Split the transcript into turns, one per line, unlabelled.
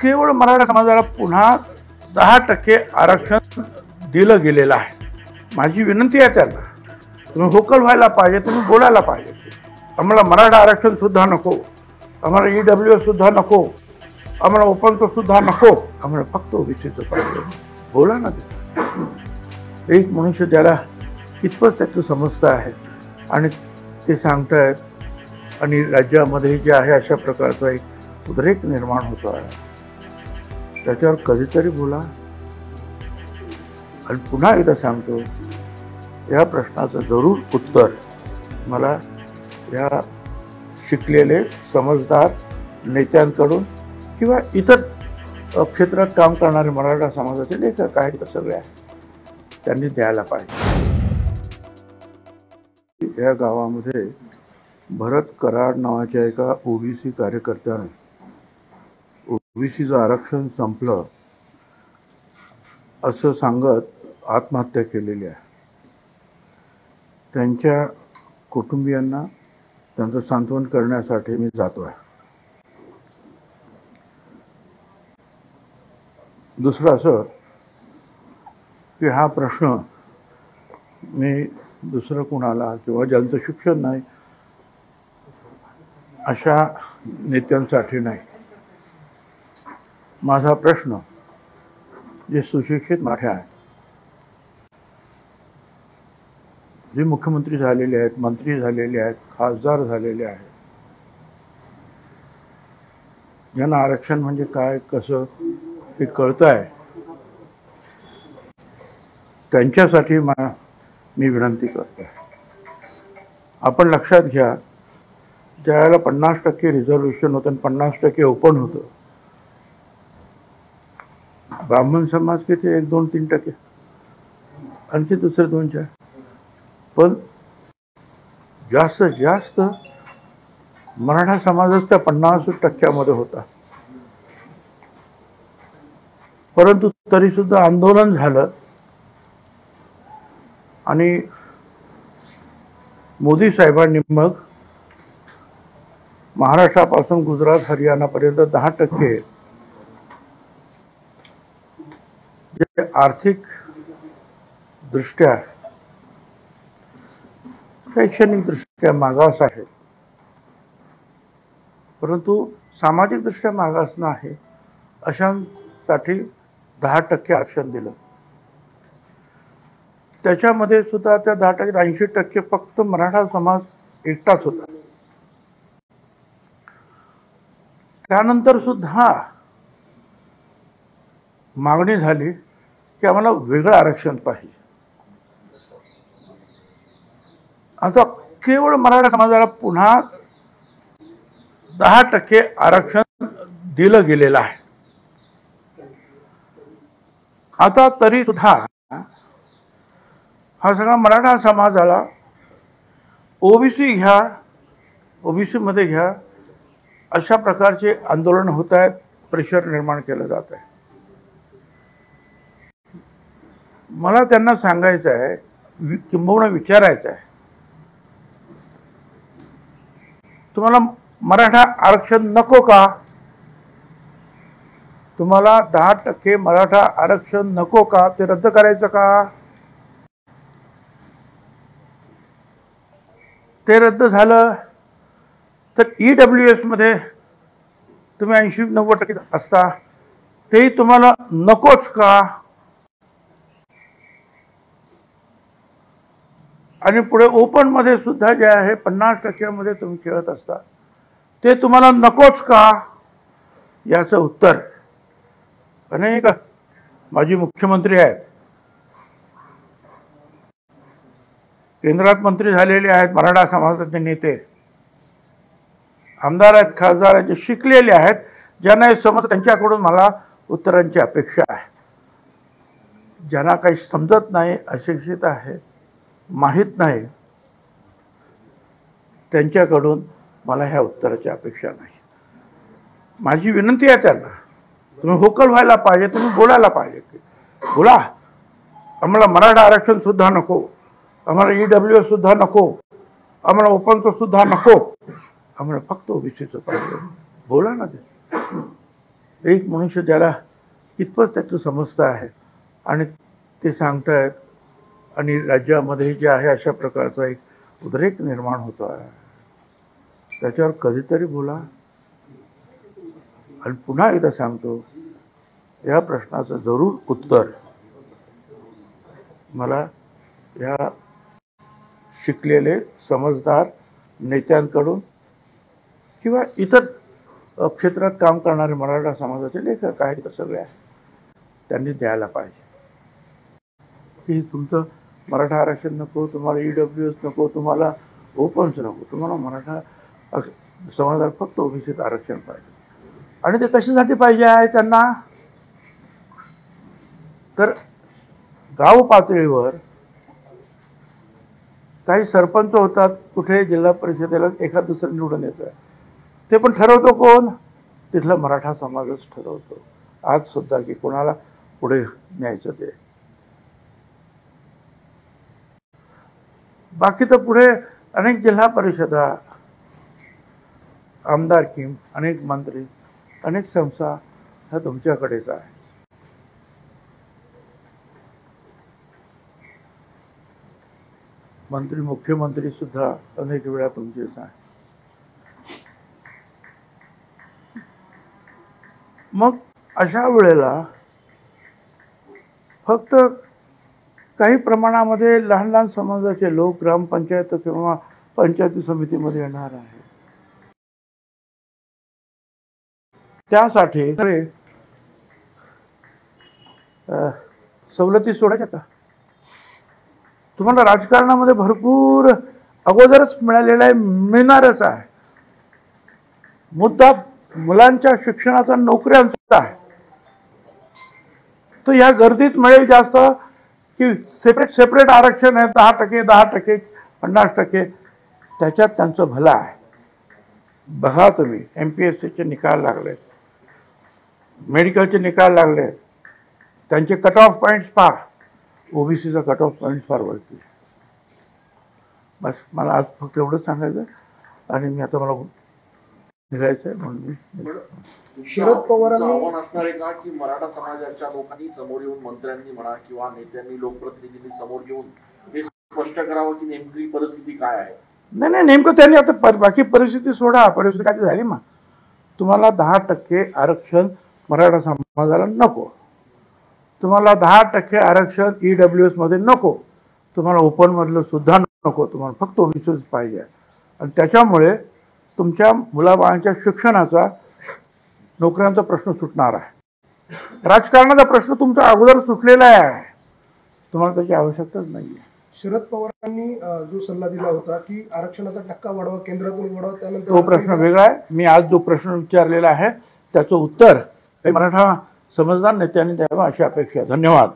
केवळ मराठा समाजाला पुन्हा 10% आरक्षण दिलं गेलेलं आहे. माझी विनंती आहे त्यांना, तुम्ही व्होकल व्हायला पाहिजे, तुम्ही बोलायला पाहिजे. आम्हाला मराठा आरक्षण सुद्धा नको, आम्हाला EWS सुद्धा नको, आम्हाला ओपनचं सुद्धा नको, आम्हाला फक्त ओबीसीचं पाहिजे. बोला ना. एक मनुष्य ज्याला कितपत त्याचं समजतं आहे आणि ते सांगतायत आणि राज्यामध्ये जे आहे अशा प्रकारचा एक उद्रेक निर्माण होतो आहे, त्याच्यावर कधीतरी बोला. आणि पुन्हा एकदा सांगतो, या प्रश्नाचं जरूर उत्तर मला या शिकलेले समजदार नेत्यांकडून किंवा इतर क्षेत्रात काम करणारे मराठा समाजाचे लेखक आहेत सगळे आहेत, त्यांनी द्यायला पाहिजे. या गावामध्ये भरत कराड नावाच्या एका ओबीसी कार्यकर्त्याने ओबीसीचं आरक्षण संपलं असं सांगत आत्महत्या केलेली आहे. त्यांच्या कुटुंबियांना त्यांचं सांत्वन करण्यासाठी मी जातो आहे. दुसरं असं की हा प्रश्न मी दुसरं कुणाला किंवा ज्यांचं शिक्षण नाही अशा नेत्यांसाठी नाही. माझा प्रश्न जे सुशिक्षित मराठे आहेत, जे मुख्यमंत्री झालेले आहेत, मंत्री झालेले आहेत, खासदार झालेले आहेत, ज्यांना आरक्षण म्हणजे काय कसं हे कळतं आहे, त्यांच्यासाठी मी विनंती करतो. आपण लक्षात घ्या, ज्यावेळेला 50% रिझर्वेशन होतं आणि 50% ओपन होतं, ब्राह्मण समाज किती 1, 2, 3%, आणखी दुसरे 2-4, पण जास्तीत जास्त मराठा समाजच त्या 50% होता. परंतु तरी सुद्धा आंदोलन झालं आणि मोदी साहेबांनी मग महाराष्ट्रापासून गुजरात हरियाणापर्यंत 10% जे आर्थिक दृष्ट्या शैक्षणिक दृष्ट्या मागास आहे, परंतु सामाजिक दृष्ट्या मागास नाही अशांसाठी 10% आरक्षण दिलं. त्याच्यामध्ये सुद्धा त्या 10% 80% फक्त मराठा समाज एकटाच होता. त्यानंतर सुद्धा मागणी झाली की आम्हाला वेगळं आरक्षण पाहिजे. आता केवळ मराठा समाजाला पुन्हा 10% आरक्षण दिलं गेलेलं आहे. आता तरी सुद्धा हा सगळा मराठा समाजाला ओबीसी घ्या, ओबीसी मध्ये घ्या अशा प्रकारचे आंदोलन होत आहेत, प्रेशर निर्माण केलं जात आहे. मला त्यांना सांगायचं आहे, किंबहुना विचारायचं आहे, तुम्हाला मराठा आरक्षण नको का? तुम्हाला 10% मराठा आरक्षण नको का? ते रद्द करायचं का? ते रद्द झालं तर EWS मध्ये तुम्ही 80-90% असता, तेही तुम्हाला नकोच का? आणि पुढे ओपन मध्ये सुद्धा जे आहे 50% मध्ये तुम्ही खेळत असता, ते तुम्हाला नकोच का? याचं उत्तर अनेक माजी मुख्यमंत्री आहेत, केंद्रात मंत्री झालेले आहेत, मराठा समाजाचे नेते, आमदार आहेत, खासदार आहेत, जे शिकलेले आहेत, ज्यांना हे समजतं, त्यांच्याकडून मला उत्तरांची अपेक्षा आहे. ज्यांना काही समजत नाही, अशिक्षित आहे, माहीत नाही, त्यांच्याकडून मला ह्या उत्तराची अपेक्षा नाही. माझी विनंती आहे त्यांना, तुम्ही व्होकल व्हायला पाहिजे, तुम्ही बोलायला पाहिजे. बोला, आम्हाला मराठा आरक्षण सुद्धा नको, आम्हाला EWS सुद्धा नको, आम्हाला ओपनचं सुद्धा नको, आम्हाला फक्त ओबीसीचं पाहिजे. बोला ना ते. एक मनुष्य ज्याला कितपत त्याचं समजतं आहे आणि ते सांगतायत आणि राज्यामध्ये जे आहे अशा प्रकारचा एक उद्रेक निर्माण होतो आहे, त्याच्यावर कधीतरी बोला. आणि पुन्हा एकदा सांगतो, या प्रश्नाचं जरूर उत्तर मला या शिकलेले समजदार नेत्यांकडून किंवा इतर क्षेत्रात काम करणारे मराठा समाजाचे लेखक आहेत सगळे त्यांनी द्यायला पाहिजे. की तुमचं मराठा आरक्षण नको, तुम्हाला EWS नको, तुम्हाला ओपन्स नको, तुम्हाला मराठा समाजाला फक्त ओबीसीत आरक्षण पाहिजे. आणि ते कशासाठी पाहिजे आहे त्यांना, तर गाव पातळीवर काही सरपंच होतात, कुठे जिल्हा परिषदेला एखाद दुसरं निवडून येतोय, ते पण ठरवतो कोण, तिथला मराठा समाजच ठरवतो आज सुद्धा की कोणाला पुढे न्यायचं ते. बाकी तर पुढे अनेक जिल्हा परिषदा, आमदारकी, अनेक मंत्री, अनेक संस्था ह्या तुमच्याकडेच आहे. मंत्री, मुख्यमंत्री सुद्धा अनेक वेळा तुमचेच आहे. मग अशा वेळेला फक्त काही प्रमाणामध्ये लहान लहान समाजाचे लोक ग्रामपंचायत किंवा पंचायती समितीमध्ये येणार आहे. त्यासाठी सवलती सोडायच्या का? तुम्हाला राजकारणामध्ये भरपूर अगोदरच मिळालेला आहे, मिळणारच आहे. मुद्दा मुलांच्या शिक्षणाचा, नोकऱ्यांचा आहे. तर या गर्दीत मिळेल जास्त की सेपरेट आरक्षण आहे 10%, 10%, 50%, त्याच्यात त्यांचं भलं आहे. बघा तुम्ही MPSCचे निकाल लागले, मेडिकलचे निकाल लागले, त्यांचे कट ऑफ पॉईंट्स पहा. ओबीसीचा कट ऑफ पॉईंट फार वरती. बस मला आज फक्त एवढंच सांगायचं आणि मी आता मला निघायचंय म्हणून.
शरद पवारांनी आव्हान असणार आहे का की मराठा समाजाच्या लोकांनी समोर येऊन, मंत्र्यांनी म्हणा किंवा नेत्यांनी, लोकप्रतिनिधींनी समोर येऊन हे स्पष्ट करावं की नेमकी परिस्थिती काय आहे?
नाही, नेमकं त्यांनी आता बाकी परिस्थिती सोडा, परिस्थिती काय झाली मग. तुम्हाला 10% आरक्षण मराठा समाजाला नको, तुम्हाला 10% आरक्षण EWS मध्ये नको, तुम्हाला ओपन मधलं सुद्धा नको, तुम्हाला फक्त ओबीसीच पाहिजे. आणि त्याच्यामुळे तुमच्या मुलाबाळांच्या शिक्षणाचा, नोकऱ्यांचा प्रश्न सुटणार आहे. राजकारणाचा प्रश्न तुमचा अगोदर सुटलेला आहे, तुम्हाला त्याची आवश्यकताच नाही.
शरद पवारांनी जो सल्ला दिला होता की आरक्षणाचा टक्का वाढवा, केंद्रातून वाढवा, त्यानंतर
तो प्रश्न वेगळा आहे. मी आज जो प्रश्न विचारलेला आहे त्याचं उत्तर काही मराठा समजदार नेत्यांनी द्यावं अशी अपेक्षा. धन्यवाद.